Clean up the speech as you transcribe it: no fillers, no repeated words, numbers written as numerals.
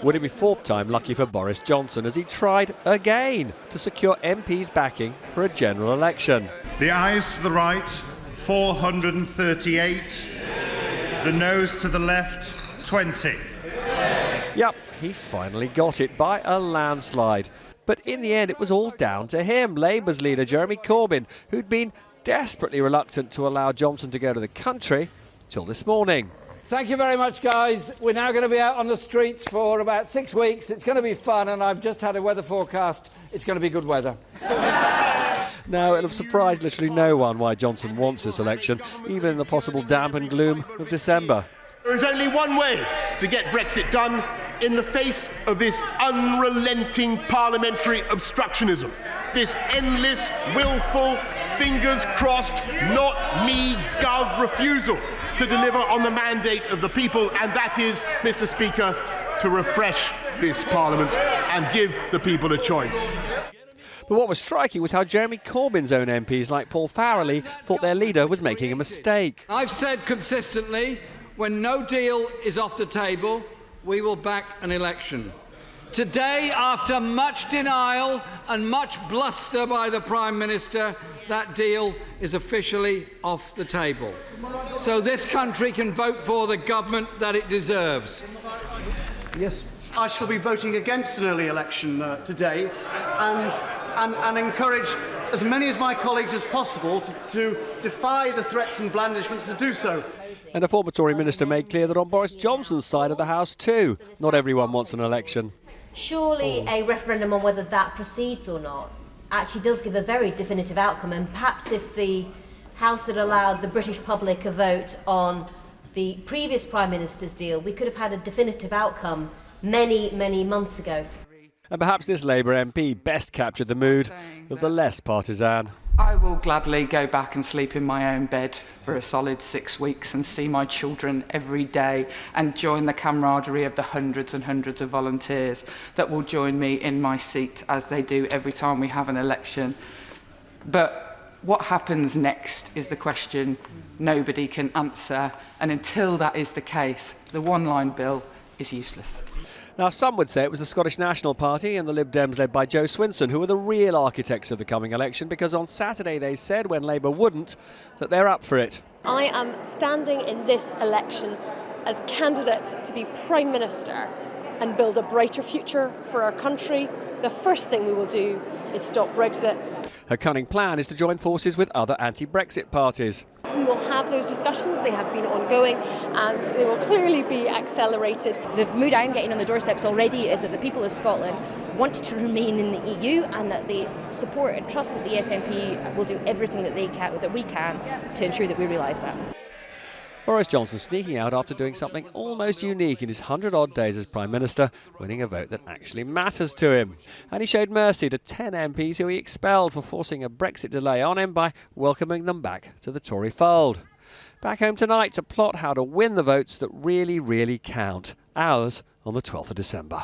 Would it be fourth time lucky for Boris Johnson as he tried again to secure MPs' backing for a general election? The ayes to the right, 438. The noes to the left, 20. Yep, he finally got it by a landslide. But in the end, it was all down to him, Labour's leader Jeremy Corbyn, who'd been desperately reluctant to allow Johnson to go to the country till this morning. Thank you very much, guys. We're now going to be out on the streets for about 6 weeks. It's going to be fun, and I've just had a weather forecast. It's going to be good weather. Now, it'll have surprised literally no one why Johnson wants this election, even in the possible damp and gloom of December. There is only one way to get Brexit done in the face of this unrelenting parliamentary obstructionism. This endless, willful, fingers crossed, not me, gov refusal to deliver on the mandate of the people, and that is, Mr. Speaker, to refresh this Parliament and give the people a choice. But what was striking was how Jeremy Corbyn's own MPs, like Paul FARRELLY, thought their leader was making a mistake. I've said consistently, when no deal is off the table, we will back an election. Today, after much denial and much bluster by the Prime Minister, that deal is officially off the table. So this country can vote for the government that it deserves. Yes. I shall be voting against an early election today and encourage as many of my colleagues as possible to defy the threats and blandishments to do so. And a former Tory minister made clear that on Boris Johnson's side of the House too, not everyone wants an election. Surely a referendum on whether that proceeds or not actually does give a very definitive outcome, and perhaps if the House had allowed the British public a vote on the previous Prime Minister's deal, we could have had a definitive outcome many, many months ago. And perhaps this Labour MP best captured the mood of the less partisan. I will gladly go back and sleep in my own bed for a solid 6 weeks and see my children every day and join the camaraderie of the hundreds and hundreds of volunteers that will join me in my seat as they do every time we have an election. But what happens next is the question nobody can answer, and until that is the case, the one-line bill is useless. Now, some would say it was the Scottish National Party and the Lib Dems led by Joe Swinson who were the real architects of the coming election, because on Saturday they said, when Labour wouldn't, that they're up for it. I am standing in this election as candidate to be Prime Minister and build a brighter future for our country. The first thing we will do is stop Brexit. Her cunning plan is to join forces with other anti-Brexit parties. We will have those discussions. They have been ongoing and they will clearly be accelerated. The mood I'm getting on the doorsteps already is that the people of Scotland want to remain in the EU, and that they support and trust that the SNP will do everything that we can to ensure that we realise that. Boris Johnson sneaking out after doing something almost unique in his 100-odd days as Prime Minister, winning a vote that actually matters to him. And he showed mercy to 10 MPs who he expelled for forcing a Brexit delay on him by welcoming them back to the Tory fold. Back home tonight to plot how to win the votes that really, really count. Ours on the 12th of December.